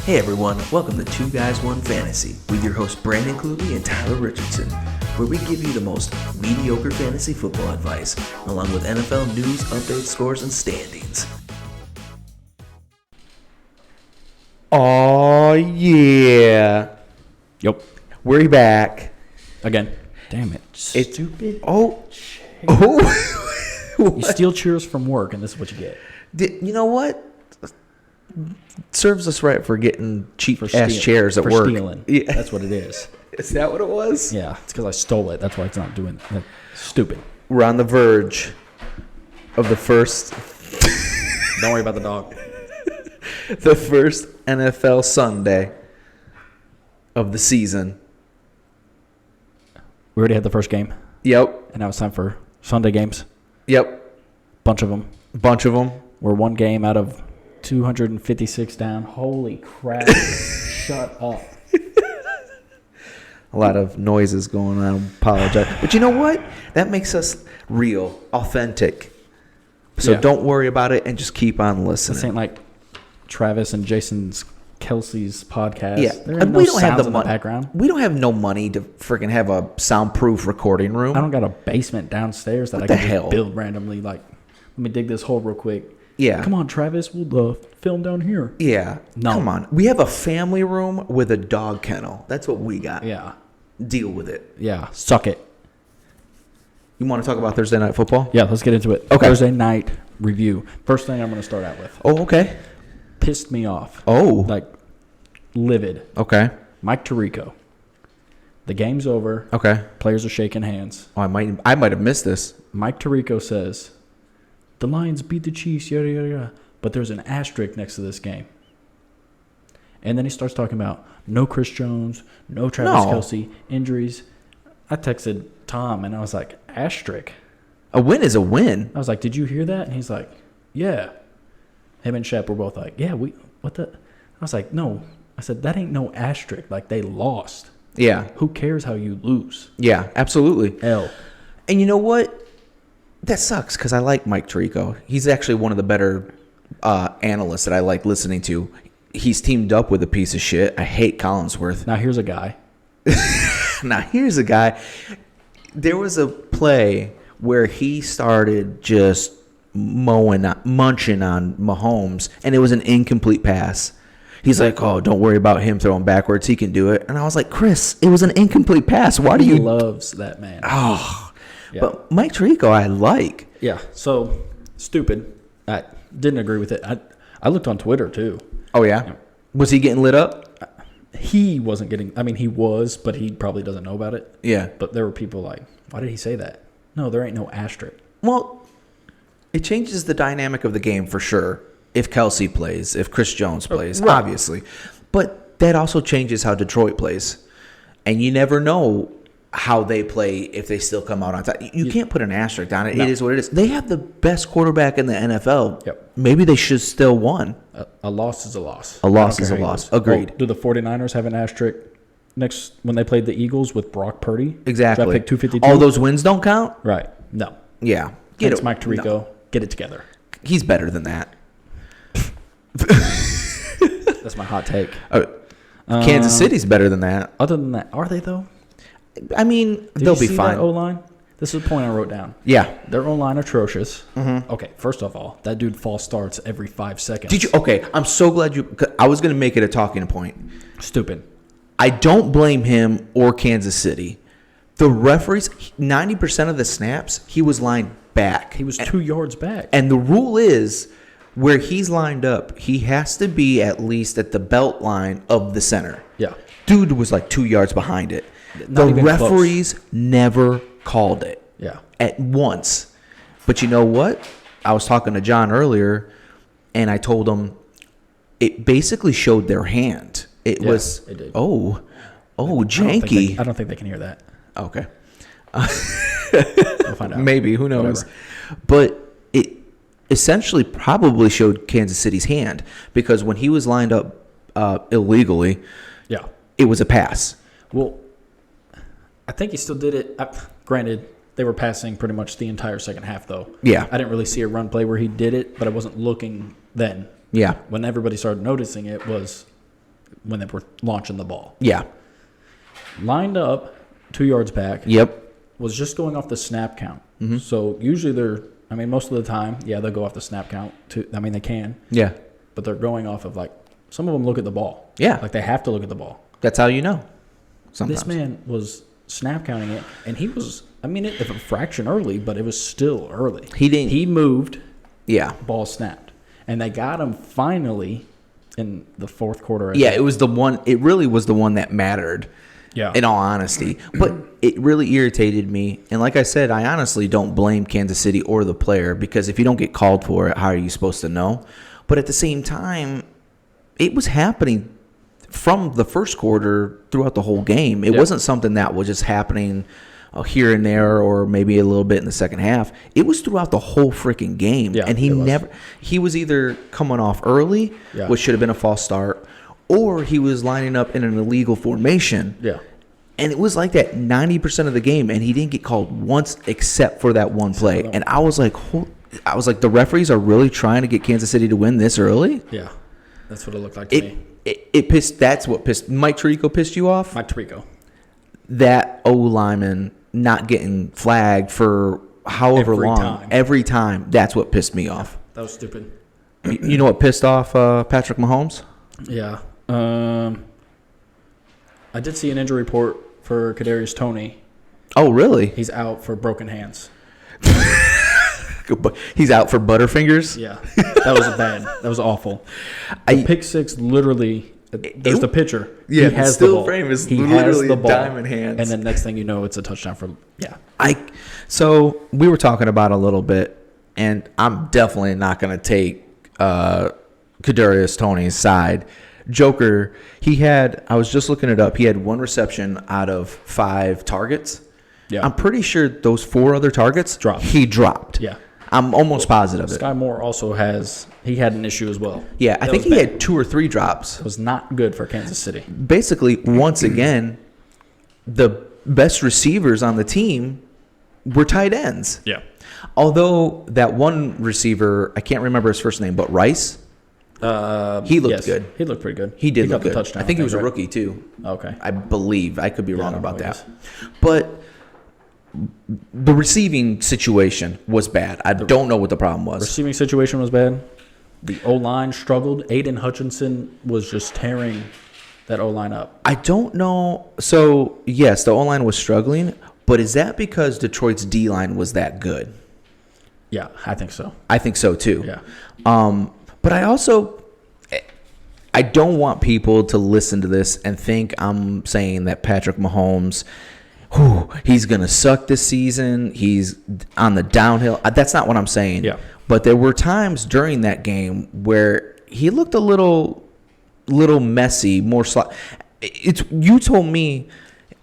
Hey everyone, welcome to Two Guys One Fantasy with your hosts Brandon Kluge and Tyler Richardson, where we give you the most mediocre fantasy football advice, along with NFL news, updates, scores, and standings. Oh yeah. Yep. We're back. Again. Damn it. It's Stupid. Oh. You steal cheers from work, and this is what you get. You know what? Serves us right for getting cheap ass chairs at for work. Stealing. Yeah. That's what it is. Is that what it was? Yeah. It's because I stole it. That's why it's not doing that. Stupid. We're on the verge of the first Don't worry about the dog. the first NFL Sunday of the season. We already had the first game, Yep. and now it's time for Sunday games. Yep. Bunch of them. Bunch of them. We're one game out of 256 down. Holy crap. Shut up. A lot of noises going on. I apologize. But you know what? That makes us real, authentic. So Yeah. don't worry about it and just keep on listening. This ain't like Travis and Jason's Kelsey's podcast. Yeah, There ain't and no we don't have sounds the in money. background. We don't have no money to freaking have a soundproof recording room. I don't got a basement downstairs that What I the can hell? just build randomly. Like, let me dig this hole real quick. Yeah. Come on, Travis. We'll film down here. Yeah. No. Come on. We have a family room with a dog kennel. That's what we got. Yeah. Deal with it. Yeah. Suck it. You want to talk about Thursday Night Football? Yeah, let's get into it. Okay. Thursday night review. First thing I'm going to start out with. Oh, okay. Pissed me off. Oh. Like, livid. Okay. Mike Tirico. The game's over. Okay. Players are shaking hands. Oh, I might have missed this. Mike Tirico says, the Lions beat the Chiefs, yada, yada, yada. But there's an asterisk next to this game. And then he starts talking about no Chris Jones, no Travis Kelce, injuries. I texted Tom, and I was like, asterisk? A win is a win. I was like, did you hear that? And he's like, yeah. Him and Shep were both like, yeah, what the? I was like, no. I said, that ain't no asterisk. Like, they lost. Yeah. Who cares how you lose? Yeah, absolutely. L. And you know what? That sucks because I like Mike Tirico. He's actually one of the better analysts that I like listening to. He's teamed up with a piece of shit. I hate Collinsworth. Now, here's a guy. Now, here's a guy. There was a play where he started just munching on Mahomes, and it was an incomplete pass. He's like, oh, don't worry about him throwing backwards. He can do it. And I was like, Chris, it was an incomplete pass. Why do He you? loves that man. Oh, Yeah. But Mike Tirico, I like. Yeah, so stupid. I didn't agree with it. I looked on Twitter too. Oh, yeah? Was he getting lit up? He wasn't getting. I mean, he was, but he probably doesn't know about it. Yeah. But there were people like, "Why did he say that?" No, there ain't no asterisk. Well, it changes the dynamic of the game for sure. If Kelce plays, if Chris Jones plays, Right. obviously. But that also changes how Detroit plays. And you never know how they play if they still come out on top. You can't put an asterisk on it. No. It is what it is. They have the best quarterback in the NFL. Yep. Maybe they should still won. A loss is a loss. A loss I don't is a care how you loss. lose. Agreed. Oh, do the 49ers have an asterisk next when they played the Eagles with Brock Purdy? Exactly. Draft pick 252. All those wins don't count? Right. No. Yeah. Thanks, Mike Tirico. No. Get it together. He's better than that. That's my hot take. Kansas City's better than that. Other than that, are they though? I mean, Did they'll you be see fine. That O-line? This is the point I wrote down. Yeah. Their O-line atrocious. Mm-hmm. Okay, first of all, that dude false starts every 5 seconds. Did you? Okay, I'm so glad you. I was going to make it a talking point. Stupid. I don't blame him or Kansas City. The referees, 90% of the snaps, he was lined back. He was 2 yards back. And the rule is where he's lined up, he has to be at least at the belt line of the center. Yeah. Dude was like 2 yards behind it. Not The even referees never called it. Yeah. At once. But you know what? I was talking to John earlier, and I told him it basically showed their hand. It was, it did. janky. I don't think they can hear that. Okay. We'll find out. Maybe. Who knows? Whatever. But it essentially probably showed Kansas City's hand because when he was lined up illegally, Yeah. it was a pass. Well, I think he still did it. Granted, they were passing pretty much the entire second half, though. Yeah. I didn't really see a run play where he did it, but I wasn't looking then. Yeah. When everybody started noticing it was when they were launching the ball. Yeah. Lined up 2 yards back. Yep. Was just going off the snap count. Mm-hmm. So usually most of the time, they'll go off the snap count. They can. Yeah. But they're going off of, some of them look at the ball. Yeah. They have to look at the ball. That's how you know. Sometimes. This man was snap counting it, and he was, if a fraction early, but it was still early. He moved. Yeah. Ball snapped. And they got him finally in the fourth quarter. Yeah, it really was the one that mattered. Yeah. In all honesty. But it really irritated me. And like I said, I honestly don't blame Kansas City or the player, because if you don't get called for it, how are you supposed to know? But at the same time, it was happening from the first quarter throughout the whole game. It wasn't something that was just happening here and there, or maybe a little bit in the second half. It was throughout the whole freaking game. Yeah, and he was either coming off early, which should have been a false start, or he was lining up in an illegal formation. Yeah. And it was like that 90% of the game, and he didn't get called once except for that one play. And I was like, the referees are really trying to get Kansas City to win this early? Yeah. That's what it looked like to me. It pissed. That's what pissed. Mike Tirico pissed you off? Mike Tirico. That O-lineman not getting flagged for however long. Every time. That's what pissed me off. That was stupid. You know what pissed off Patrick Mahomes? Yeah. I did see an injury report for Kadarius Toney. Oh, really? He's out for broken hands. He's out for Butterfingers? Yeah. That was bad. That was awful. Pick six, literally, there's the pitcher. Yeah, he has still the ball. frame is he literally has the ball, diamond hands. And then next thing you know, it's a touchdown for, So we were talking about a little bit, and I'm definitely not going to take Kadarius Toney's side. Joker, I was just looking it up, he had 1 reception out of 5 targets. Yeah. I'm pretty sure those 4 other targets he dropped. Yeah. I'm almost positive. Sky Moore also he had an issue as well. Yeah, I think he had 2 or 3 drops. It was not good for Kansas City. Basically, once again, the best receivers on the team were tight ends. Yeah. Although that one receiver, I can't remember his first name, but Rice, he looked good. He looked pretty good. He did look good. Touchdown, I think he was a rookie too. Okay. I believe. I could be wrong about that. But the receiving situation was bad. I don't know what the problem was. Receiving situation was bad. The O-line struggled. Aiden Hutchinson was just tearing that O-line up. I don't know. So, yes, the O-line was struggling, but is that because Detroit's D-line was that good? Yeah, I think so. I think so too. Yeah. But I don't want people to listen to this and think I'm saying that Patrick Mahomes, he's going to suck this season. He's on the downhill. That's not what I'm saying. Yeah. But there were times during that game where he looked a little messy, more you told me,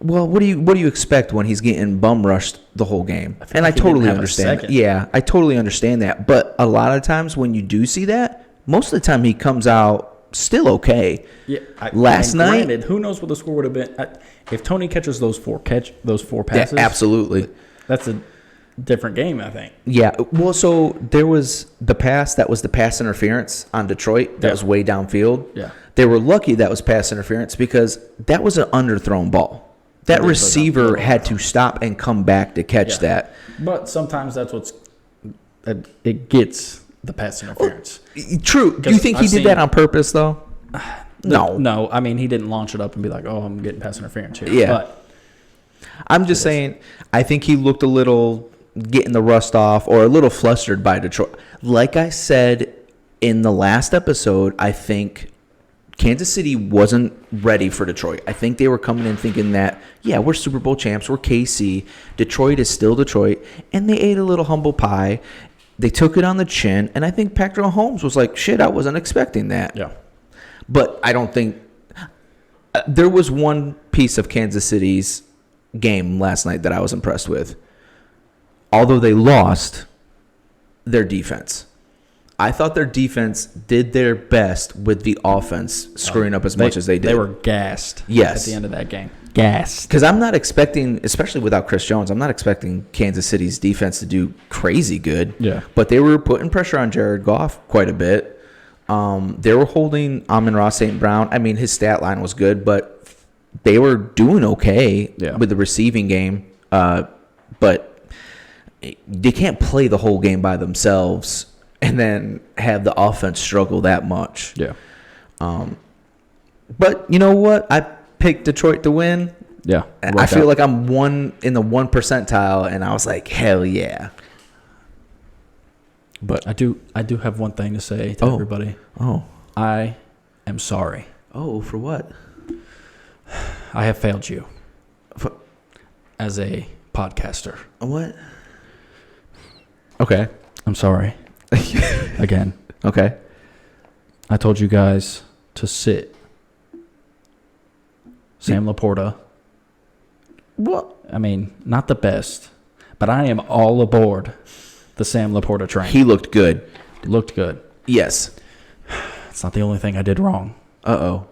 well, what do you expect when he's getting bum rushed the whole game? And I totally understand that. Yeah, I totally understand that. But a lot of times when you do see that, most of the time he comes out still okay. Yeah. Last night, granted, who knows what the score would have been if Toney catches those four passes? Yeah, absolutely. That's a different game, I think. Yeah. Well, so there was the pass that was the pass interference on Detroit that was way downfield. Yeah. They were lucky that was pass interference because that was an underthrown ball. That receiver had to stop and come back to catch that. But sometimes it gets the pass interference. True. Do you think he did that on purpose, though? No. No. I mean, he didn't launch it up and be like, oh, I'm getting pass interference here. Yeah. But I'm just saying, I think he looked a little getting the rust off or a little flustered by Detroit. Like I said in the last episode, I think Kansas City wasn't ready for Detroit. I think they were coming in thinking that, yeah, we're Super Bowl champs, we're KC. Detroit is still Detroit. And they ate a little humble pie. They took it on the chin. And I think Patrick Mahomes was like, shit, I wasn't expecting that. Yeah. But I don't think there was one piece of Kansas City's game last night that I was impressed with. Although they lost, their defense. I thought their defense did their best with the offense screwing up as much as they did. They were gassed yes. at the end of that game. Gassed. Because I'm not expecting, especially without Chris Jones, I'm not expecting Kansas City's defense to do crazy good. Yeah. But they were putting pressure on Jared Goff quite a bit. They were holding Amon-Ra St. Brown. I mean, his stat line was good, but they were doing okay with the receiving game. But they can't play the whole game by themselves and then have the offense struggle that much. Yeah. But you know what? I picked Detroit to win. Yeah. I feel like I'm in the 1 percentile, and I was like, hell yeah. But I do have one thing to say to everybody. Oh. I am sorry. Oh, for what? I have failed you as a podcaster. What? Okay. I'm sorry. Again. Okay. I told you guys to sit Sam Laporta. What? I mean, not the best, but I am all aboard the Sam Laporta train. He looked good. Looked good. Yes. It's not the only thing I did wrong. Uh-oh.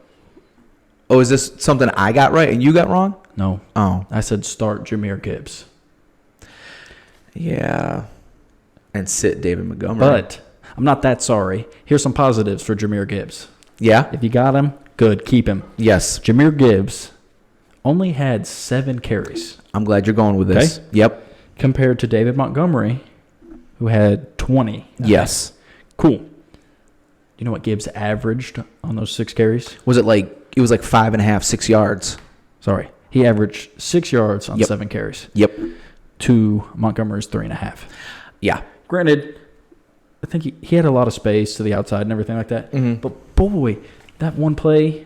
Oh, is this something I got right and you got wrong? No. Oh. I said start Jahmyr Gibbs. Yeah. And sit David Montgomery. But I'm not that sorry. Here's some positives for Jahmyr Gibbs. Yeah? If you got him, good. Keep him. Yes. Jahmyr Gibbs only had 7 carries. I'm glad you're going with this. Okay. Yep. Compared to David Montgomery, who had 20. Yes. Cool. You know what Gibbs averaged on those 6 carries? Was it like, it was like 5.5, 6 yards? Sorry. He averaged 6 yards on Yep. 7 carries. Yep. To Montgomery's 3.5. Yeah. Granted, I think he had a lot of space to the outside and everything like that. Mm-hmm. But boy, that one play,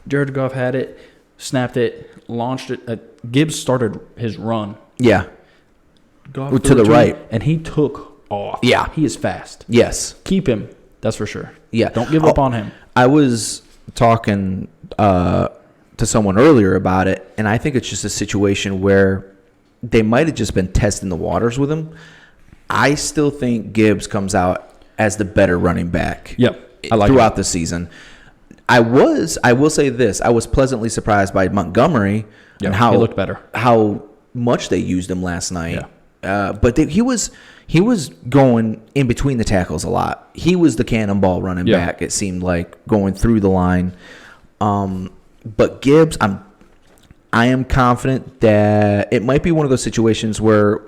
Jared Goff had it, snapped it, launched it. Gibbs started his run. Yeah. Goff To the right. and he took off. Yeah. He is fast. Yes. Keep him. That's for sure. Yeah. Don't give up on him. I was talking to someone earlier about it, and I think it's just a situation where they might have just been testing the waters with him. I still think Gibbs comes out as the better running back. Yep. I like throughout the season. I will say this, I was pleasantly surprised by Montgomery and how he looked better. How much they used him last night. Yeah. But he was going in between the tackles a lot. He was the cannonball running back, it seemed like, going through the line. But Gibbs, I am confident that it might be one of those situations where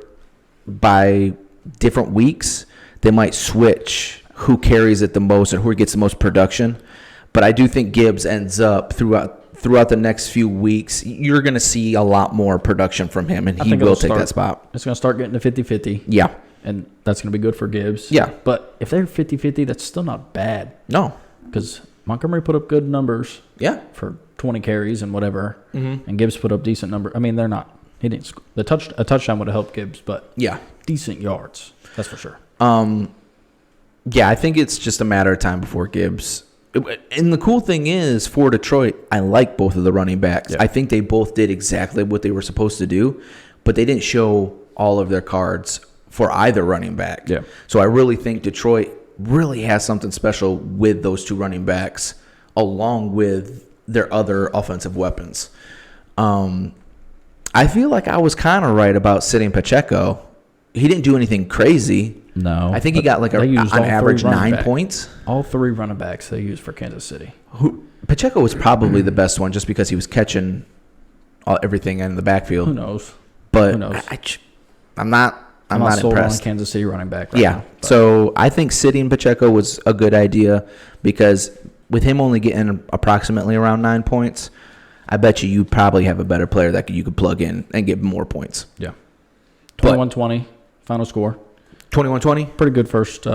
by different weeks they might switch who carries it the most and who gets the most production. But I do think Gibbs ends up throughout the next few weeks, you're going to see a lot more production from him, and he will take that spot. It's going to start getting to 50-50. Yeah. And that's going to be good for Gibbs. Yeah. But if they're 50-50, that's still not bad. No. Because Montgomery put up good numbers. Yeah. For 20 carries and whatever. Mm-hmm. And Gibbs put up decent numbers. I mean, they're not. He didn't. A touchdown would have helped Gibbs, but yeah, decent yards. That's for sure. Yeah, I think it's just a matter of time before Gibbs. And the cool thing is, for Detroit, I like both of the running backs. Yeah. I think they both did exactly what they were supposed to do, but they didn't show all of their cards for either running back. Yeah. So I really think Detroit really has something special with those two running backs, along with their other offensive weapons. I feel like I was kind of right about sitting Pacheco. He didn't do anything crazy. No. I think he got like on average 9 points. All 3 running backs they used for Kansas City. Pacheco was probably the best one just because he was catching everything in the backfield. Who knows? But Who knows? I'm not sold impressed. on Kansas City running back right yeah. now. So I think sitting Pacheco was a good idea because with him only getting approximately around 9 points, I bet you probably have a better player that you could plug in and get more points. Yeah. 21-20, final score. 21-20? Pretty good first.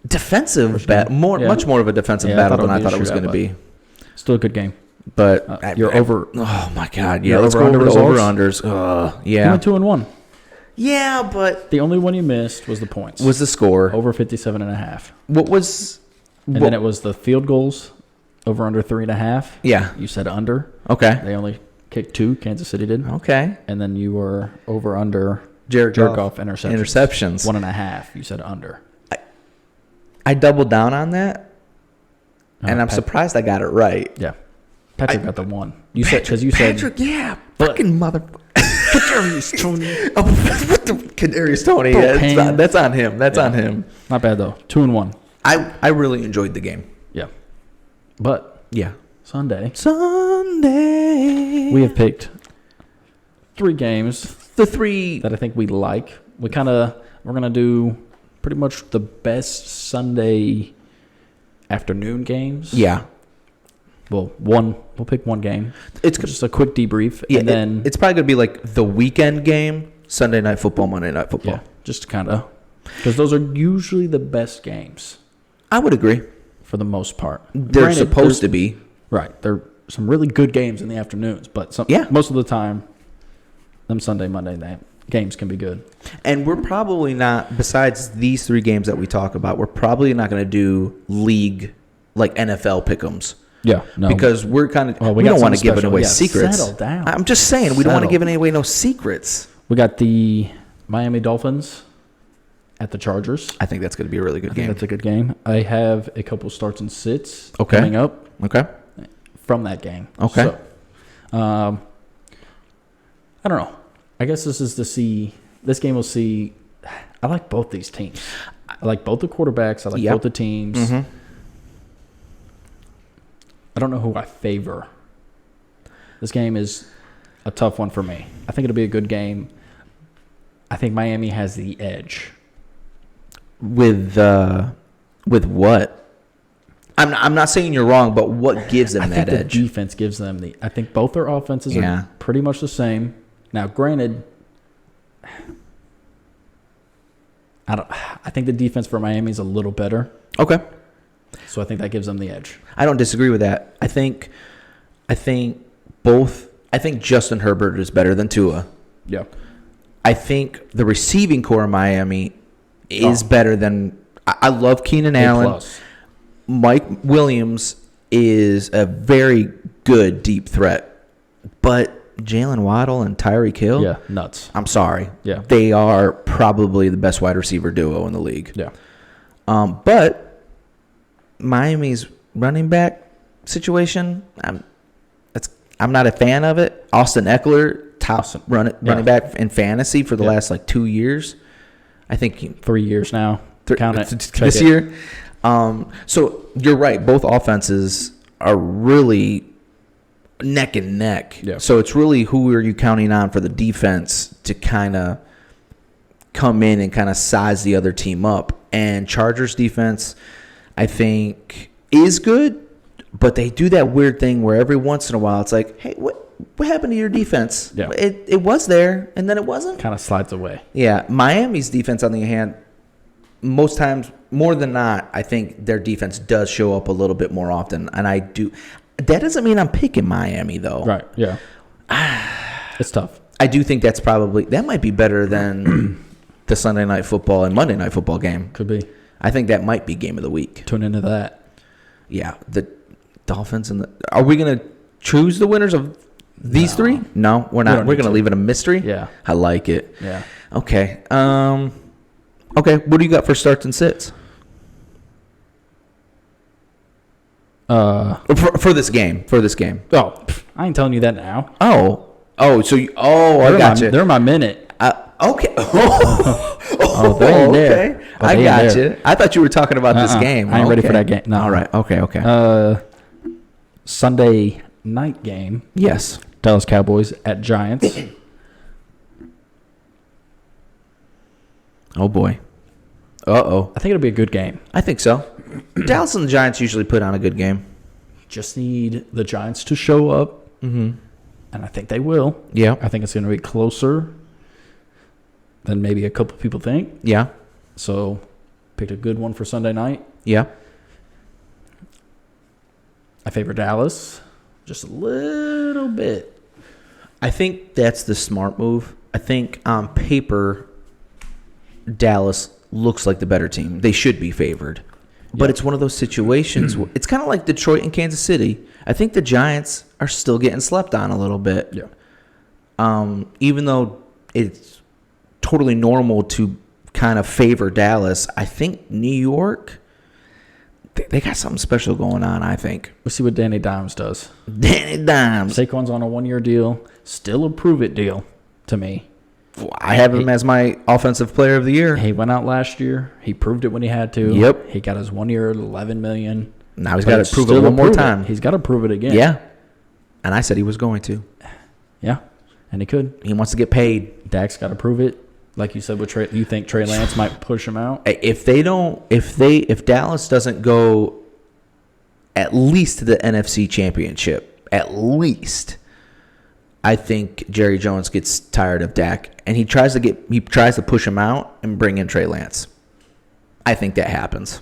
Defensive battle. Much more of a defensive battle than I thought it was going to be. Still a good game. But you're over. Oh, my God. Yeah, let's go over the over-unders. Yeah. You went 2-1. Yeah, but the only one you missed was the points. Was the score. Over 57.5. What was... And then it was the field goals. Over under 3.5. Yeah. You said under. Okay. They only kicked 2. Kansas City did. Okay. And then you were over under Jared Goff interceptions. 1.5. You said under. I doubled down on that, and I'm surprised I got it right. Yeah. Patrick got the 1. You said because you said Patrick. Yeah. Fucking mother. Kadarius Toney. Oh, what the Kadarius Toney? Yeah, that's on him. That's on him. Not bad though. 2-1. I really enjoyed the game. Yeah. But Yeah. Sunday, Sunday. we have picked 3 games The 3. that I think we like. We're going to do pretty much the best Sunday afternoon games. Yeah. We'll pick one game. It's Just a quick debrief. Yeah, and then it's probably going to be like the weekend game, Sunday Night Football, Monday Night Football. yeah, just kind of, because those are usually the best games I would agree. for the most part. They're Granted, supposed to be. Right. There are some really good games in the afternoons, but most of the time, them Sunday, Monday night games can be good. And we're probably not, besides these 3 games that we talk about, we're probably not going to do league, like NFL pick'ems. Yeah, no. Because we're kind of, we got don't want to something give it special. away Yeah, secrets. settle down. I'm just saying, we don't want to Settle. give away no secrets. We got the Miami Dolphins at the Chargers. I think that's going to be a really good I think game. that's a good game. I have a couple starts and sits Okay. coming up Okay. from that game. Okay. So, I don't know. I guess this game will see. I like both these teams. I like both the quarterbacks. I like Yep. both the teams. Mm-hmm. I don't know who I favor. This game is a tough one for me. I think it'll be a good game. I think Miami has the edge. With what? I'm not saying you're wrong, but what gives them I that think edge? the defense gives them the. I think both their offenses Yeah. are pretty much the same. Now, granted, I think the defense for Miami is a little better, Okay. so I think that gives them the edge. I don't disagree with that. I think both. I think Justin Herbert is better than Tua. Yeah. I think the receiving core of Miami is better than. I love Keenan Allen. A+. Mike Williams is a very good deep threat, but Jalen Waddle and Tyreek Hill. Yeah, nuts. I'm sorry. Yeah. They are probably the best wide receiver duo in the league. Yeah. But Miami's running back situation, I'm not a fan of it. Austin Eckler, top running back in fantasy for the last 2 years. I think 3 years now. Count it. this year. So you're right. Both offenses are really neck and neck. Yeah. So it's really who are you counting on for the defense to kind of come in and kind of size the other team up. And Chargers defense, I think, is good, but they do that weird thing where every once in a while it's like, hey, what happened to your defense? Yeah. It was there, and then it wasn't. Kind of slides away. Yeah, Miami's defense, on the other hand, most times, more than not, I think their defense does show up a little bit more often, and I do. That doesn't mean I'm picking Miami, though. Right. Yeah. It's tough. I do think that might be better than the Sunday Night Football and Monday Night Football game. Could be. I think that might be game of the week. Tune into that. Yeah, the Dolphins and are we going to choose the winners of these 3? No, we're not. We're going to leave it a mystery. Yeah. I like it. Yeah. Okay. Okay. What do you got for starts and sits? For this game. Oh, I ain't telling you that now. I got you. They're my minute. Okay. They ain't there. Okay. Oh, I they got ain't there. you. I thought you were talking about this game. I ain't ready for Okay. that game. No. All right. Okay. Sunday night game. Yes. Dallas Cowboys at Giants. Oh boy. Uh-oh. I think it'll be a good game. I think so. Dallas and the Giants usually put on a good game. Just need the Giants to show up, and I think they will. Yeah. I think it's going to be closer than maybe a couple people think. Yeah. So, picked a good one for Sunday night. Yeah. I favor Dallas just a little bit. I think that's the smart move. I think on paper, Dallas looks like the better team. They should be favored. But it's one of those situations where it's kind of like Detroit and Kansas City. I think the Giants are still getting slept on a little bit. Yeah. Even though it's totally normal to kind of favor Dallas, I think New York, they got something special going on, I think. We'll see what Danny Dimes does. Danny Dimes. Saquon's on a 1-year deal. Still a prove-it deal to me. I have him as my offensive player of the year. He went out last year. He proved it when he had to. Yep. He got his 1 year, $11 million. Now he's got to prove it one more time. He's got to prove it again. Yeah. And I said he was going to. Yeah. And he could. He wants to get paid. Dak's got to prove it. Like you said with Trey, you think Trey Lance might push him out? If Dallas doesn't go at least to the NFC Championship, at least, I think Jerry Jones gets tired of Dak and he tries to push him out and bring in Trey Lance. I think that happens.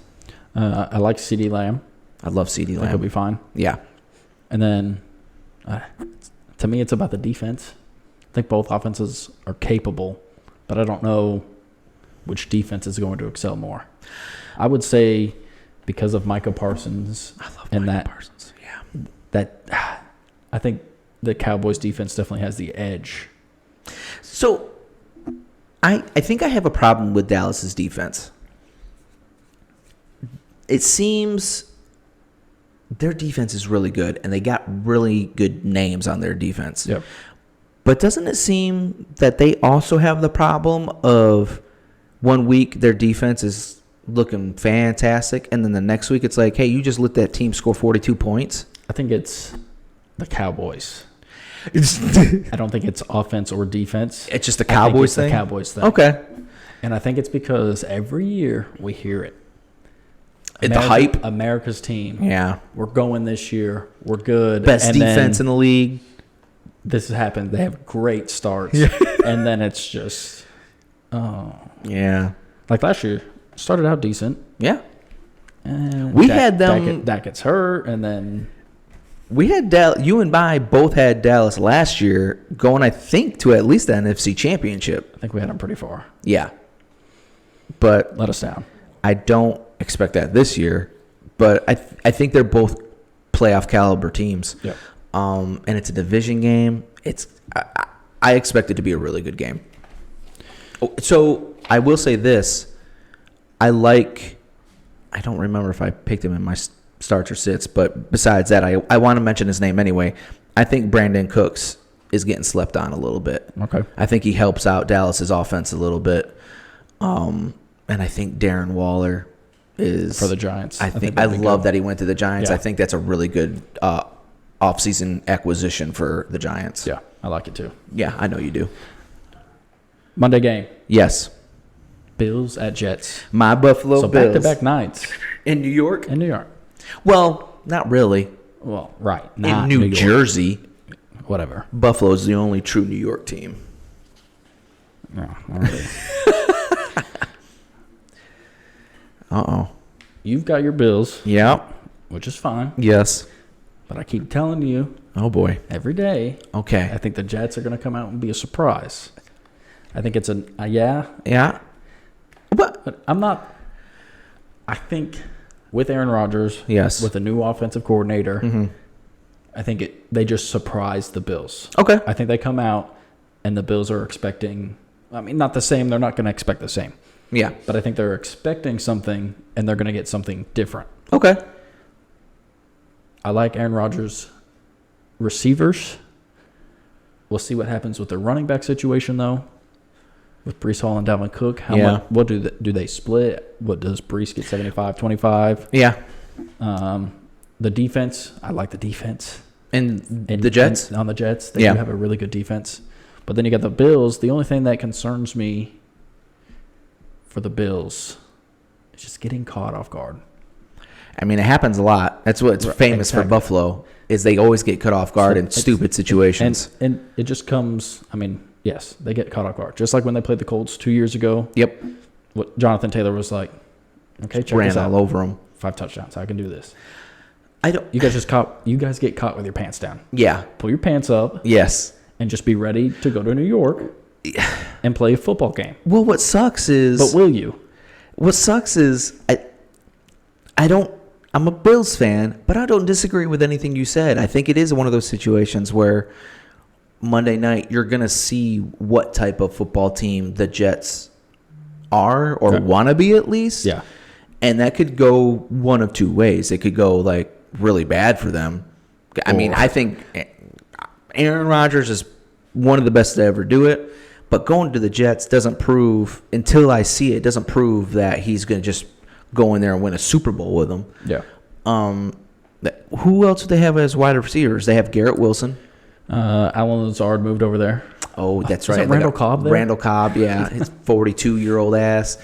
I like CeeDee Lamb. I love CeeDee Lamb. I think he'll be fine. Yeah. And then, to me, it's about the defense. I think both offenses are capable, but I don't know which defense is going to excel more. I would say because of Micah Parsons. I love and Micah Parsons. Yeah. That I think the Cowboys defense definitely has the edge. So I think I have a problem with Dallas's defense. It seems their defense is really good, and they got really good names on their defense. Yep. But doesn't it seem that they also have the problem of 1 week their defense is looking fantastic, and then the next week it's like, hey, you just let that team score 42 points? I think it's the Cowboys. I don't think it's offense or defense. It's just the Cowboys thing? The Cowboys thing. Okay. And I think it's because every year we hear it. The hype? America's team. Yeah. We're going this year. We're good. Best defense in the league. This has happened. They have great starts. And then it's just, Yeah. Like last year, started out decent. Yeah. And We had them. Dak gets hurt, and then We had you and I both had Dallas last year going, I think, to at least the NFC Championship. I think we had them pretty far. Yeah. But Let us down. I don't expect that this year. But I think they're both playoff caliber teams. Yep. And it's a division game. I expect it to be a really good game. So I will say this. I don't remember if I picked him in my starts or sits, but besides that, I want to mention his name anyway. I think Brandon Cooks is getting slept on a little bit. Okay. I think he helps out Dallas's offense a little bit. And I think Darren Waller is For the Giants. I love that he went to the Giants. Yeah. I think that's a really good offseason acquisition for the Giants. Yeah, I like it too. Yeah, I know you do. Monday game. Yes. Bills at Jets. My Buffalo So Bills. back-to-back nights In New York? in New York. Well, not really. Well, right. In Not New York. Jersey, Whatever. Buffalo's the only true New York team. No, already. Uh-oh. You've got your Bills, Yep. which is fine. Yes. But I keep telling you Oh, boy. every day, Okay. I think the Jets are going to come out and be a surprise. I think it's yeah, Yeah. but I'm not. I think with Aaron Rodgers, Yes. with a new offensive coordinator, Mm-hmm. I think they just surprised the Bills. Okay. I think they come out and the Bills are expecting, I mean, not the same. They're not going to expect the same. Yeah. But I think they're expecting something and they're going to get something different. Okay. I like Aaron Rodgers' receivers. We'll see what happens with the running back situation, though, with Breece Hall and Dalvin Cook. How Yeah. much? What do they split? What does Breece get? 75-25. Yeah. The defense. I like the defense. And the Jets? On the Jets, they Yeah. do have a really good defense. But then you got the Bills. The only thing that concerns me for the Bills is just getting caught off guard. I mean, it happens a lot. That's what's famous for exactly. Buffalo is they always get cut off guard in stupid situations. And it just comes, I mean, yes, they get caught off guard. Just like when they played the Colts 2 years ago. Yep. What Jonathan Taylor was like, okay, check Ran this out. all over them. 5 touchdowns. I can do this. I don't. You guys get caught with your pants down. Yeah. Pull your pants up Yes. and just be ready to go to New York and play a football game. Well, what sucks is. But will you? What sucks is I don't. I'm a Bills fan, but I don't disagree with anything you said. I think it is one of those situations where Monday night you're gonna see what type of football team the Jets are or Okay. want to be at least. Yeah. And that could go one of two ways. It could go like really bad for them. I mean, I think Aaron Rodgers is one of the best to ever do it, But going to the Jets doesn't prove, until I see it, doesn't prove that he's going to just go in there and win a Super Bowl with them. Yeah. Who else do they have as wide receivers? They have Garrett Wilson. Alan Lazard moved over there. Oh, that's Is right. that Randall Cobb there? Randall Cobb, yeah. His 42-year-old ass.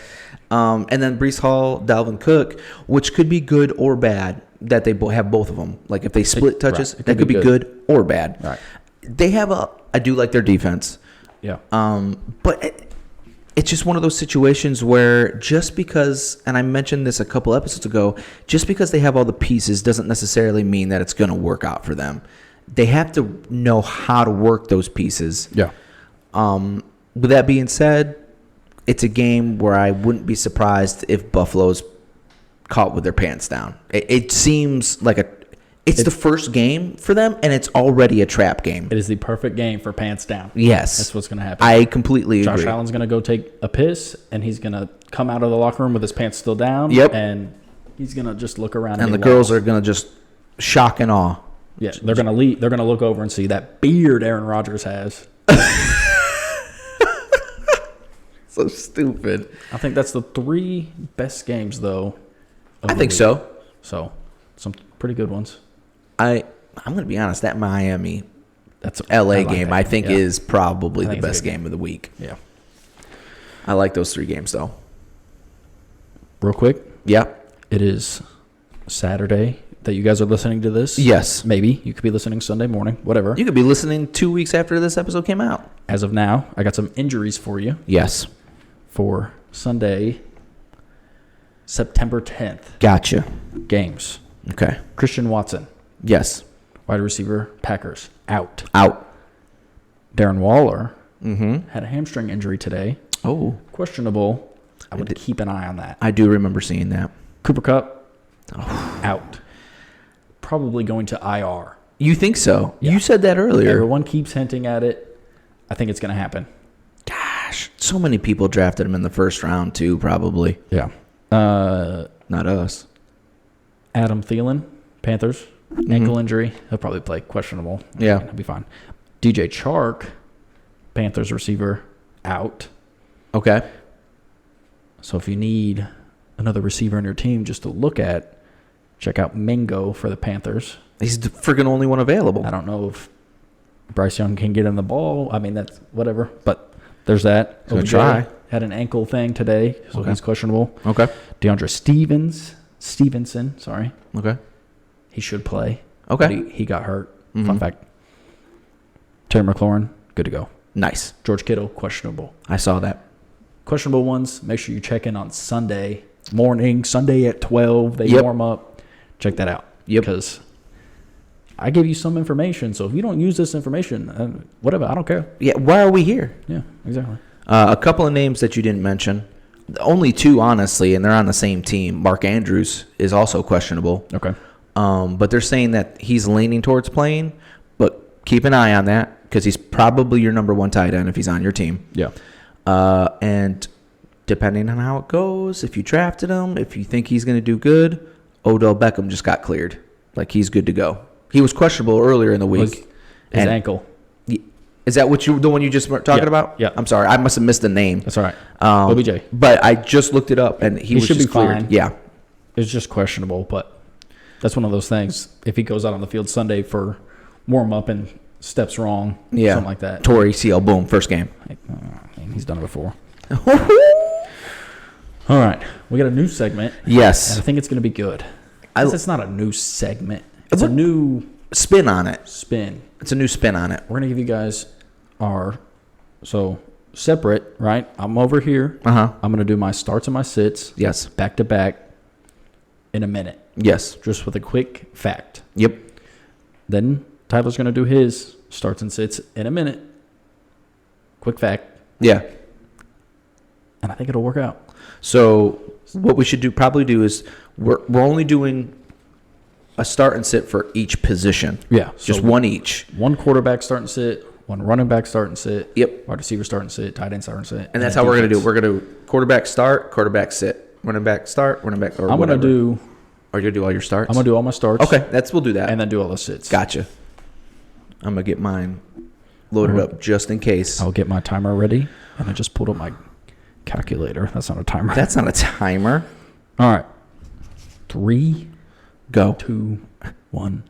And then Breece Hall, Dalvin Cook, which could be good or bad that they have both of them. Like if they split touches, right. that could be good or bad. Right. They have I do like their defense. Yeah. But it's just one of those situations where just because, and I mentioned this a couple episodes ago, just because they have all the pieces doesn't necessarily mean that it's going to work out for them. They have to know how to work those pieces. Yeah. With that being said, it's a game where I wouldn't be surprised if Buffalo's caught with their pants down. It seems like it's the first game for them, and it's already a trap game. It is the perfect game for pants down. Yes. That's what's going to happen. I completely agree. Josh Allen's going to go take a piss, and he's going to come out of the locker room with his pants still down. Yep. And he's going to just look around. And the girls are going to just shock and awe. Yeah, they're going to leave. They're going to look over and see that beard Aaron Rodgers has. So stupid. I think that's the 3 best games, though. I think so. So, some pretty good ones. I'm going to be honest. That Miami, That's LA game, I think yeah. is probably I the think it's a best good game of the week. Yeah. I like those 3 games, though. Real quick, Yep. it is Saturday that you guys are listening to this. Yes. Maybe. You could be listening Sunday morning, whatever. You could be listening 2 weeks after this episode came out. As of now, I got some injuries for you Yes. for Sunday, September 10th. Gotcha. Games. Okay. Christian Watson, Yes. wide receiver, Packers, out. Out. Darren Waller Mm-hmm. had a hamstring injury today. Oh, Questionable. I would keep an eye on that. I do remember seeing that. Cooper Kupp, out. Probably going to IR. You think so? Yeah. You said that earlier. Everyone keeps hinting at it. I think it's going to happen. Gosh, so many people drafted him in the first round too, probably. Yeah. Not us. Adam Thielen, Panthers, ankle injury. He'll probably play questionable. Yeah. He'll be fine. DJ Chark, Panthers receiver, out. Okay. So if you need another receiver in your team just to look at, check out Mingo for the Panthers. He's the freaking only one available. I don't know if Bryce Young can get in the ball. I mean, that's whatever. But there's that. Gonna OBJ try. had an ankle thing today, so Okay. he's questionable. Okay. DeAndre Stevenson, sorry. Okay. He should play. Okay. But he got hurt. Mhm. Fun fact. Terry McLaurin, good to go. Nice. George Kittle, questionable. I saw that. Questionable ones, make sure you check in on Sunday morning, Sunday at 12. They Yep. warm up. Check that out. Yep. Because I gave you some information, so if you don't use this information, whatever, I don't care. Yeah. Why are we here? Yeah, exactly. A couple of names that you didn't mention. Only 2, honestly, and they're on the same team. Mark Andrews is also questionable. Okay. But they're saying that he's leaning towards playing, but keep an eye on that because he's probably your number 1 tight end if he's on your team. Yeah. And depending on how it goes, if you drafted him, if you think he's going to do good, Odell Beckham just got cleared. Like, he's good to go. He was questionable earlier in the week. His ankle. Is that the one you just were talking about? Yeah. I'm sorry. I must have missed the name. That's all right. OBJ. But I just looked it up, and he was should just be cleared. fine. Yeah. It's just questionable, but that's one of those things. If he goes out on the field Sunday for warm up and steps wrong, Yeah. something like that. Tore ACL, boom, first game. He's done it before. All right. We got a new segment. Yes. And I think it's going to be good. It's not a new segment. It's a new Spin on it. spin. It's a new spin on it. We're going to give you guys separate, right? I'm over here. Uh-huh. I'm going to do my starts and my sits Yes. back to back in a minute, Yes. just with a quick fact. Yep. Then Tyler's going to do his starts and sits in a minute. Quick fact. Yeah. And I think it'll work out. So what we should probably do is we're only doing a start and sit for each position. Yeah. Just one each. One quarterback start and sit, one running back start and sit. Yep. Wide receiver start and sit, tight end start and sit. And that's how we're going to do it. We're going to do quarterback start, quarterback sit, running back start, running back, or I'm going whatever. to do. Or you're going to do all your starts? I'm going to do all my starts. Okay, we'll do that. And then do all the sits. Gotcha. I'm going to get mine loaded up just in case. I'll get my timer ready, and I just pulled up my calculator. That's not a timer. That's not a timer. All right. 3, Go. 2, 1,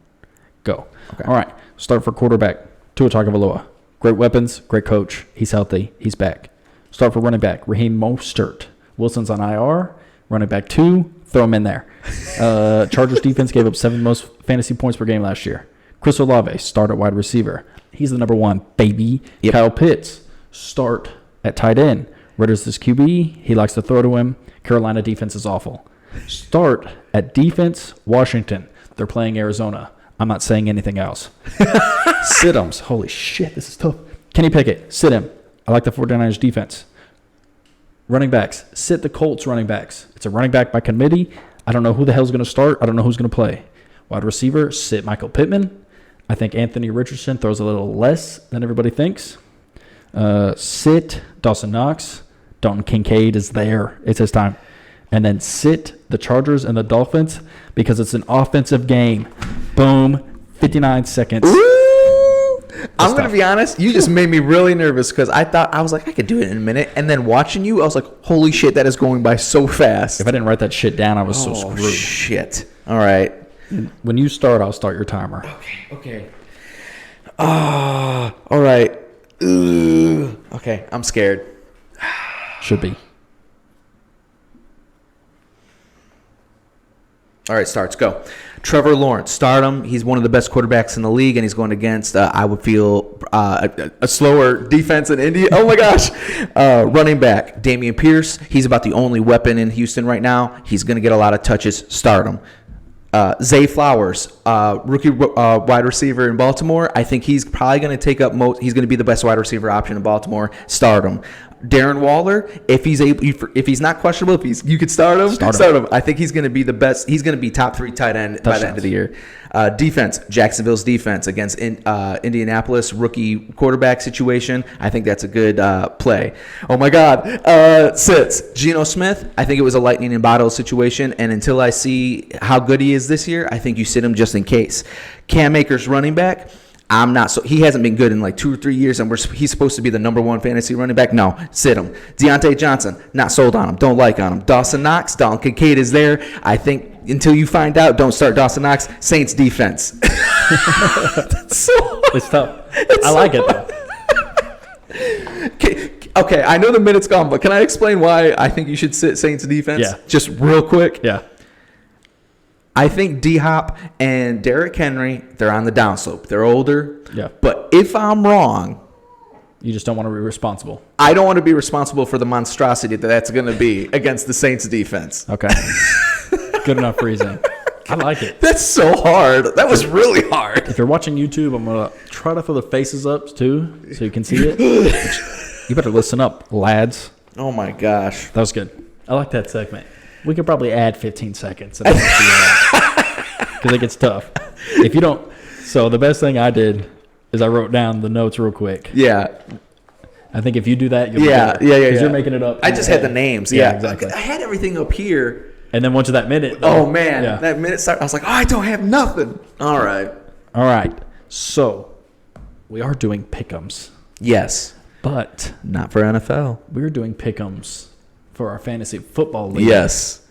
go. Okay. All right. Start for quarterback. Tua Tagovailoa. Great weapons, great coach. He's healthy. He's back. Start for running back. Raheem Mostert. Wilson's on IR. Running back 2. Throw him in there. Chargers defense gave up 7 most fantasy points per game last year. Chris Olave, start at wide receiver. He's the number 1, baby. Yep. Kyle Pitts, start at tight end. Ritter's this QB. He likes to throw to him. Carolina defense is awful. Start at defense, Washington. They're playing Arizona. I'm not saying anything else. Sit-ems. Holy shit, this is tough. Kenny Pickett, sit him. I like the 49ers defense. Running backs, sit the Colts running backs. It's a running back by committee. I don't know who the hell's going to start. I don't know who's going to play. Wide receiver, sit Michael Pittman. I think Anthony Richardson throws a little less than everybody thinks. Sit Dawson Knox. Dalton Kincaid is there. It's his time. And then sit the Chargers and the Dolphins because it's an offensive game. Boom. 59 seconds. Ooh, I'm going to be honest. You just made me really nervous because I was like, I could do it in a minute. And then watching you, I was like, holy shit, that is going by so fast. If I didn't write that shit down, I was so screwed. Shit. All right. When you start, I'll start your timer. Okay. All right. Okay, I'm scared. Should be. All right, starts. Go. Trevor Lawrence, start him. He's one of the best quarterbacks in the league, and he's going against, I would feel, a slower defense in Indy. Oh, my gosh. Running back, Dameon Pierce. He's about the only weapon in Houston right now. He's going to get a lot of touches. Start him. Zay Flowers, rookie wide receiver in Baltimore. I think he's probably going to take up most. He's going to be the best wide receiver option in Baltimore. Start him. Darren Waller, if he's not questionable, you could start him. Start him. I think he's going to be the best. He's going to be top 3 tight end by the end of the year. Defense, Jacksonville's defense against Indianapolis rookie quarterback situation. I think that's a good play. Oh my God, sits Geno Smith. I think it was a lightning in bottle situation, and until I see how good he is this year, I think you sit him just in case. Cam Akers, running back. I'm not so. He hasn't been good in like 2 or 3 years, and he's supposed to be the number 1 fantasy running back. No, sit him. Deontay Johnson, not sold on him. Don't like on him. Dawson Knox, Dalton Kincaid is there. I think until you find out, don't start Dawson Knox. Saints defense. That's so hard. It's tough. I like it though. Okay, I know the minute's gone, but can I explain why I think you should sit Saints defense? Yeah. Just real quick. Yeah. I think D-Hop and Derrick Henry, they're on the downslope. They're older. Yeah. But if I'm wrong, you just don't want to be responsible. I don't want to be responsible for the monstrosity that's going to be against the Saints defense. Okay. Good enough reason. I like it. That's so hard. That was really hard. If you're watching YouTube, I'm going to try to throw the faces up too so you can see it. You better listen up, lads. Oh, my gosh. That was good. I like that segment. We could probably add 15 seconds because it gets tough. If you don't, so the best thing I did is I wrote down the notes real quick. Yeah. I think if you do that, you'll yeah. Because you're making it up. I just had the names. Yeah, Yeah, exactly. I had everything up here. And then once of that minute. Though, Oh, man. yeah. That minute started. I was like, I don't have nothing. All right. All right. So we are doing pick'ems. Yes. But Not for NFL. we're doing pick'ems for our fantasy football league. Yes.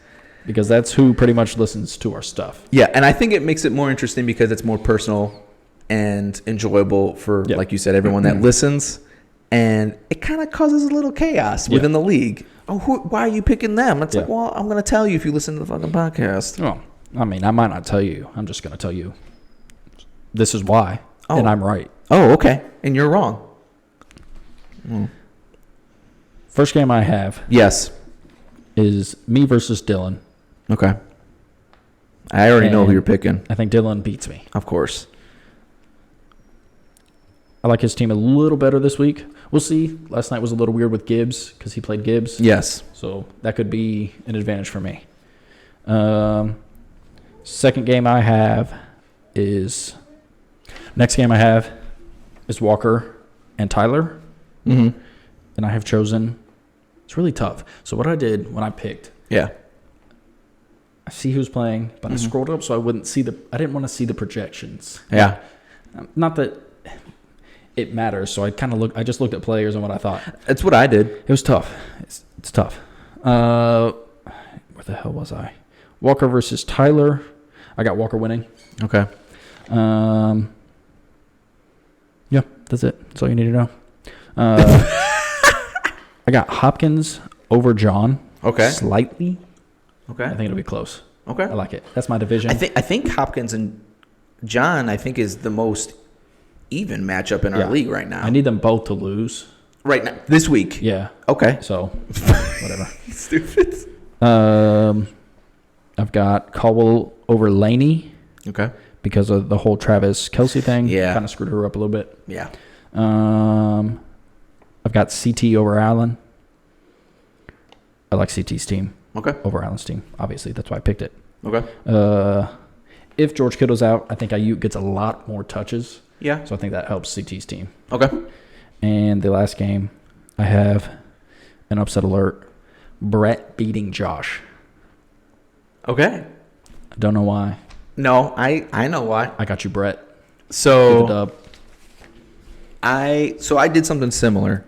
Because that's who pretty much listens to our stuff. Yeah, and I think it makes it more interesting because it's more personal and enjoyable for, like you said, everyone that listens. And it kind of causes a little chaos within the league. Oh, why are you picking them? It's like, well, I'm going to tell you if you listen to the fucking podcast. Well, I mean, I might not tell you. I'm just going to tell you this is why, and I'm right. Oh, okay. And you're wrong. First game I have Yes. is me versus Dylan. Okay. I already know who you're picking. I think Dylan beats me. Of course. I like his team a little better this week. We'll see. Last night was a little weird with Gibbs because he played Gibbs. Yes. So that could be an advantage for me. Second game I have is Walker and Tyler. Mm-hmm. And I have chosen. It's really tough. So what I did when I picked. Yeah. I see who's playing, but I scrolled up so I didn't want to see the projections. Yeah. Not that it matters. So I just looked at players and what I thought. That's what I did. It was tough. It's tough. Where the hell was I? Walker versus Tyler. I got Walker winning. Okay. Yeah, that's it. That's all you need to know. I got Hopkins over John. Okay. Slightly. Okay. I think it'll be close. Okay. I like it. That's my division. I think Hopkins and John, is the most even matchup in our league right now. I need them both to lose. Right now, this week. Yeah. Okay. So, whatever. Stupid. I've got Caldwell over Laney Okay. because of the whole Travis Kelce thing. Yeah. Kind of screwed her up a little bit. Yeah. I've got CT over Allen. I like CT's team Okay. over Allen's team. Obviously, that's why I picked it. Okay. If George Kittle's out, I think Ayuk gets a lot more touches. Yeah. So I think that helps CT's team. Okay. And the last game, I have an upset alert. Brett beating Josh. Okay. I don't know why. No, I know why. I got you, Brett. Give the So dub. I did something similar.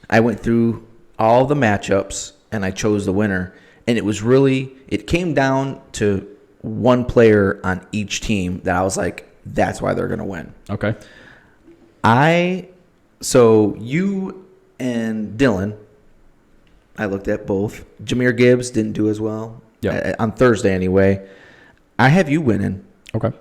I went through all the matchups and I chose the winner. And it came down to one player on each team that I was like, that's why they're going to win. Okay. So you and Dylan, I looked at both. Jahmyr Gibbs didn't do as well. Yeah. On Thursday anyway. I have you winning. Okay.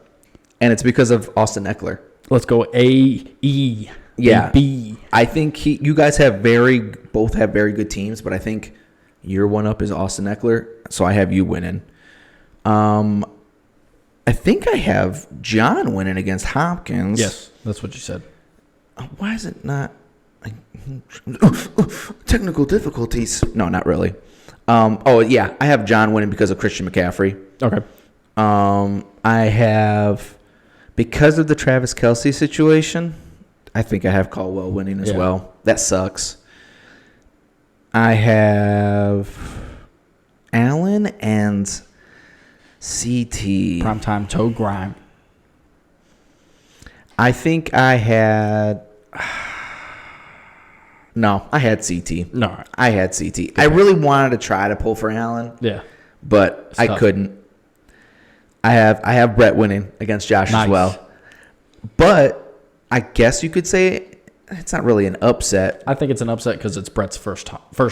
And it's because of Austin Eckler. Let's go A-E. Yeah. B. I think you guys both have very good teams, but I think your one up is Austin Eckler, so I have you winning. I think I have John winning against Hopkins. Yes, that's what you said. Why is it not technical difficulties? No, not really. I have John winning because of Christian McCaffrey. Okay. I have, because of the Travis Kelce situation, I think I have Caldwell winning as well. That sucks. I have Allen and CT. Primetime toe grime. I think I had... No, I had CT. No. I had CT. I really wanted to try to pull for Allen. Yeah. But It's I tough. couldn't. I have Brett winning against Josh Nice. as well. But I guess you could say it's not really an upset. I think it's an upset because it's Brett's first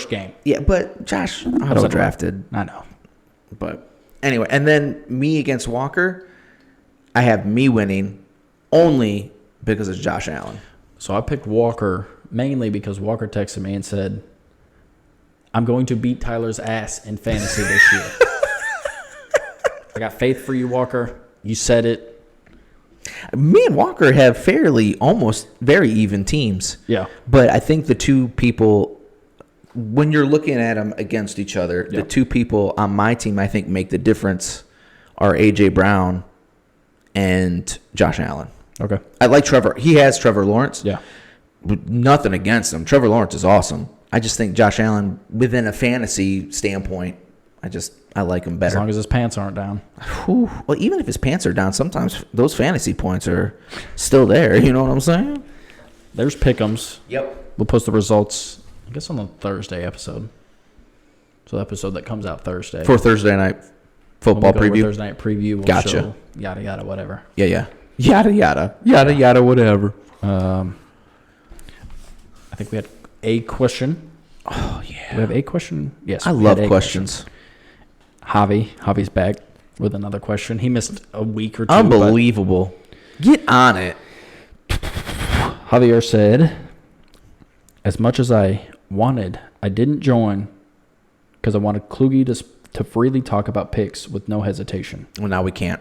game. Yeah, but Josh auto drafted. I know. But anyway, and then me against Walker, I have me winning only because it's Josh Allen. So I picked Walker mainly because Walker texted me and said, I'm going to beat Tyler's ass in fantasy this year. I got faith for you, Walker. You said it. Me and Walker have almost very even teams. Yeah. But I think the two people, when you're looking at them against each other, the two people on my team I think make the difference are A.J. Brown and Josh Allen. Okay. I like Trevor. He has Trevor Lawrence. Yeah. Nothing against him. Trevor Lawrence is awesome. I just think Josh Allen, within a fantasy standpoint, I like him better. As long as his pants aren't down. Whew. Well, even if his pants are down, sometimes those fantasy points are still there. You know what I'm saying? There's pick'ems. Yep. We'll post the results, I guess, on the Thursday episode. So the episode that comes out Thursday. For Thursday night When football we go over preview. Thursday night preview. We'll Gotcha. show yada, yada, whatever. Yeah. Yada, yada. Yada, yada, whatever. I think we had a question. Oh, yeah. Do we have a question? Yes. I we love had a questions. question. Javi's back with another question. He missed a week or two. Unbelievable. Get on it. Javier said, as much as I wanted, I didn't join because I wanted Kluge to freely talk about picks with no hesitation. Well, now we can't.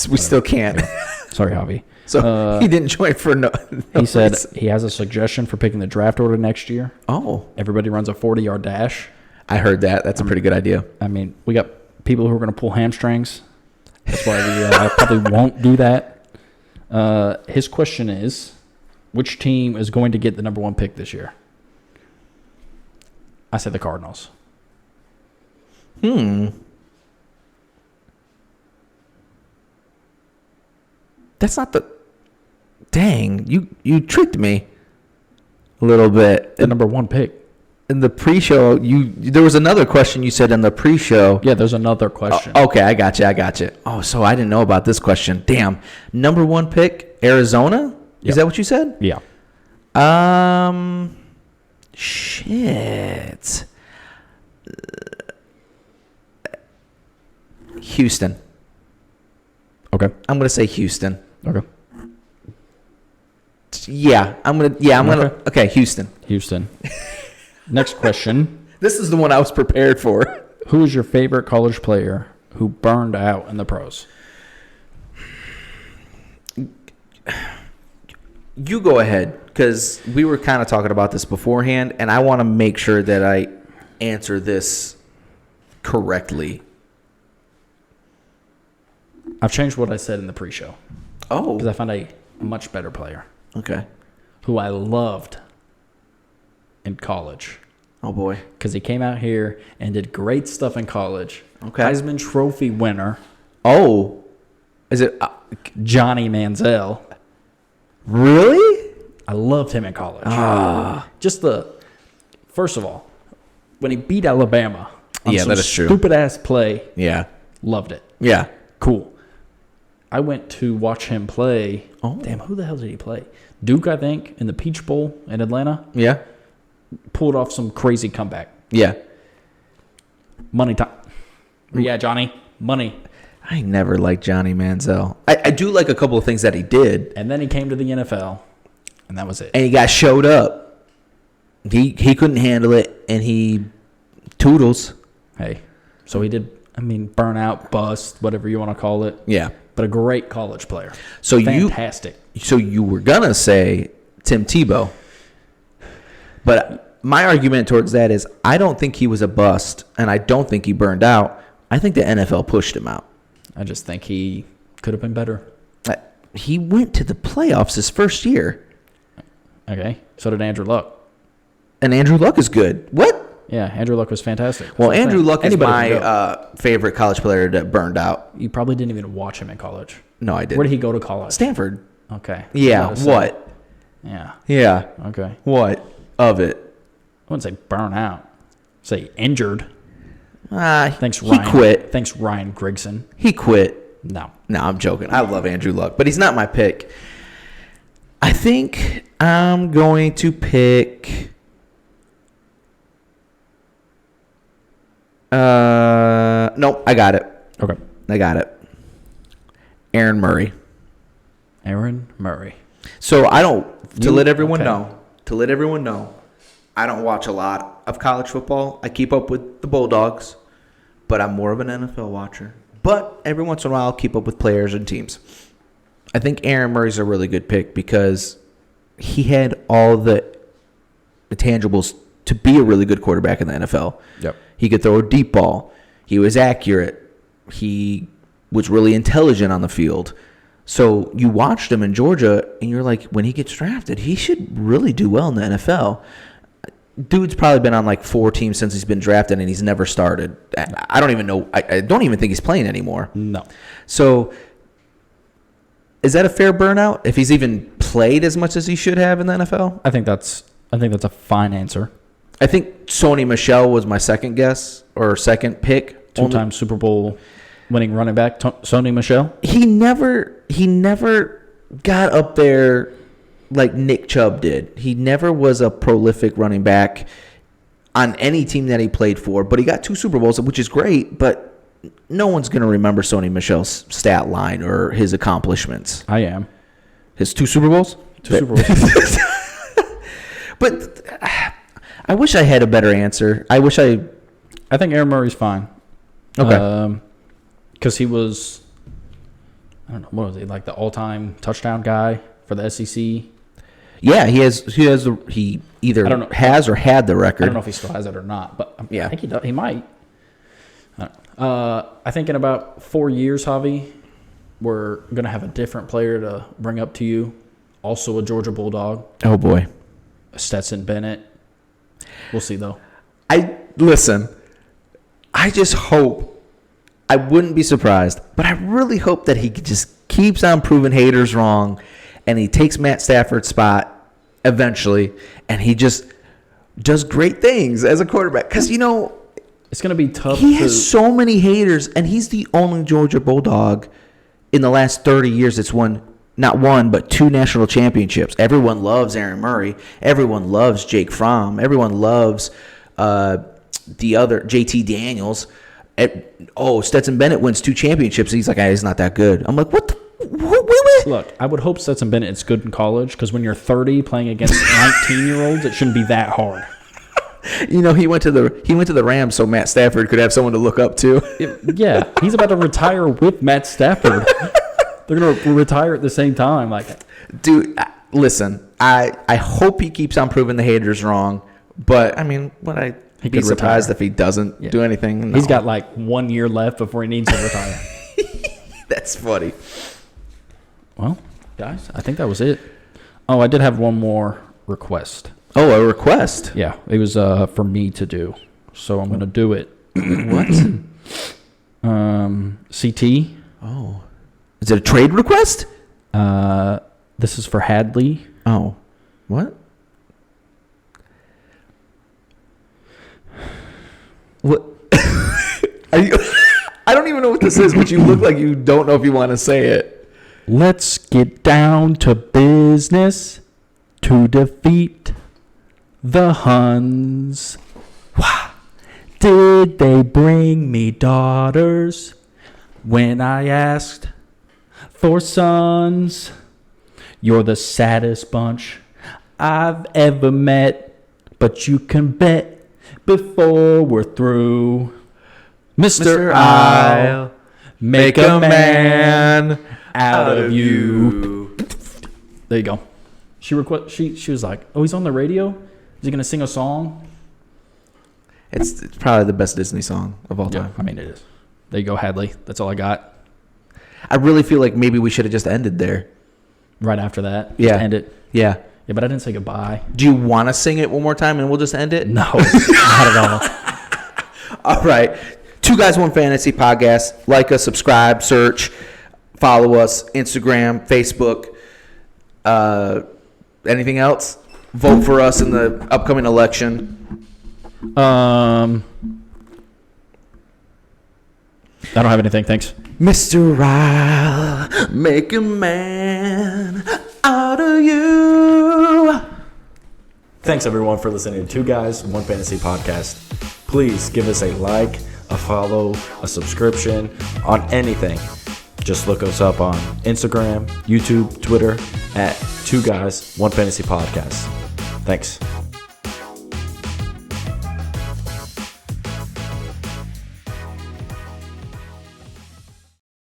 We still can't. Sorry, Javi. So he didn't join for no. He said he has a suggestion for picking the draft order next year. Oh. Everybody runs a 40-yard dash. I heard that. That's a pretty good idea. I mean, we got people who are going to pull hamstrings. That's why I probably won't do that. His question is, which team is going to get the number one pick this year? I said the Cardinals. That's not the... Dang, you tricked me a little bit. The number 1 pick. In the pre-show, there was another question you said in the pre-show. Yeah, there's another question. Okay, I got you. Oh, so I didn't know about this question. Damn. Number 1 pick, Arizona? Yep. Is that what you said? Yeah. Shit. Houston. Okay. I'm going to say Houston. Okay. Yeah, I'm gonna. Okay, Houston. Next question. This is the one I was prepared for. Who is your favorite college player who burned out in the pros? You go ahead, because we were kind of talking about this beforehand, and I want to make sure that I answer this correctly. I've changed what I said in the pre-show Oh, because I found a much better player okay. who I loved in college Oh boy. because he came out here and did great stuff in college. Okay. Heisman Trophy winner Oh, is it Johnny Manziel. really? I loved him in college. Ah. First of all, when he beat Alabama on Yeah, some that is true. stupid ass play, Yeah. loved it. Yeah. Cool. I went to watch him play. Oh. Damn, who the hell did he play? Duke, I think, in the Peach Bowl in Atlanta. Yeah. Pulled off some crazy comeback. Yeah. Money time. Yeah, Johnny. Money. I never liked Johnny Manziel. I do like a couple of things that he did, And then he came to the NFL, and that was it. and he got showed up. He couldn't handle it, and he toodles. Hey, so he did, burnout, bust, whatever you want to call it. Yeah. But a great college player. So Fantastic. you were gonna say Tim Tebow, but my argument towards that is I don't think he was a bust, and I don't think he burned out. I think the NFL pushed him out. I just think he could have been better. He went to the playoffs his first year, Okay. So did Andrew Luck. and Andrew Luck is good. What? Yeah, Andrew Luck was fantastic. Well, That's what I'm Andrew saying. Luck is Anybody can go. my favorite college player that burned out. You probably didn't even watch him in college. No, I didn't. Where did he go to college? Stanford. Okay. Yeah. I was about to say. What? Yeah. Yeah. Okay. What of it? I wouldn't say burn out. Say injured. Thanks, He Ryan. quit. Thanks, Ryan Grigson. He quit. No. No, I'm joking. I love Andrew Luck, but he's not my pick. I think I'm going to pick. Nope, I got it. Okay. I got it. Aaron Murray. Aaron Murray. So I don't. To You- let everyone okay. know. To let everyone know, I don't watch a lot of college football. I keep up with the Bulldogs, but I'm more of an NFL watcher. But every once in a while, I'll keep up with players and teams. I think Aaron Murray's a really good pick because he had all the intangibles to be a really good quarterback in the NFL. Yep. He could throw a deep ball. He was accurate. He was really intelligent on the field. So you watched him in Georgia, and you're like, when he gets drafted, he should really do well in the NFL. Dude's probably been on like 4 teams since he's been drafted, and he's never started. I don't even know. I don't even think he's playing anymore. No. So is that a fair burnout if he's even played as much as he should have in the NFL? I think that's a fine answer. I think Sony Michel was my second guess or second pick. 2-time Super Bowl winning running back, Sony Michel. He never got up there like Nick Chubb did. He never was a prolific running back on any team that he played for, but he got 2 Super Bowls, which is great, but no one's going to remember Sony Michel's stat line or his accomplishments. I am. His 2 Super Bowls? 2 Super Bowls. But I wish I had a better answer. I think Aaron Murray's fine. Okay. Because he was, I don't know, what was he, like the all-time touchdown guy for the SEC? Yeah, he either I don't know. has or had the I record. don't know if he still has it or not, but Yeah. I think he does. He might. I think in about 4 years, Javi, we're going to have a different player to bring up to you. Also a Georgia Bulldog, Oh boy. Stetson Bennett. We'll see, though. I just hope, I wouldn't be surprised, but I really hope that he just keeps on proving haters wrong and he takes Matt Stafford's spot eventually, and he just does great things as a quarterback. Because, it's going to be tough. He has so many haters, and he's the only Georgia Bulldog in the last 30 years that's won not one, but 2 national championships. Everyone loves Aaron Murray. Everyone loves Jake Fromm. Everyone loves the other JT Daniels. Stetson Bennett wins 2 championships. He's like, he's not that good. I'm like, what the? Look, I would hope Stetson Bennett is good in college, because when you're 30 playing against 19-year-olds, it shouldn't be that hard. He went to the Rams so Matt Stafford could have someone to look up to. Yeah, he's about to retire with Matt Stafford. They're going to retire at the same time. Dude, listen, I hope he keeps on proving the haters wrong, but would I be surprised if he doesn't do anything? No. He's got 1 year left before he needs to retire. That's funny. Well, guys, I think that was it. Oh, I did have one more request. Oh, a request? Yeah, it was for me to do, so I'm going to do it. What? CT. Oh. Is it a trade request? This is for Hadley. Oh. What? What? Are you? I don't even know what this is, but you look like you don't know if you want to say it. Let's get down to business to defeat the Huns. Wow. Did they bring me daughters when I asked for sons? You're the saddest bunch I've ever met, but you can bet before we're through, Mr. I'll make a man out of you. There you go. She was like, "Oh, he's on the radio. Is he gonna sing a song?" It's probably the best Disney song of all time. Yeah, it is. There you go, Hadley. That's all I got. I really feel like maybe we should have just ended there. Right after that, yeah, just end it. Yeah, but I didn't say goodbye. Do you want to sing it one more time and we'll just end it? No, not at all. All right, 2 Guys 1 Fantasy Podcast. Like us, subscribe, search, follow us, Instagram, Facebook. Anything else? Vote for us in the upcoming election. I don't have anything. Thanks. Mr. I'll make a man out of you. Thanks, everyone, for listening to 2 Guys 1 Fantasy Podcast. Please give us a like, a follow, a subscription on anything. Just look us up on Instagram, YouTube, Twitter at 2 Guys 1 Fantasy Podcast. Thanks.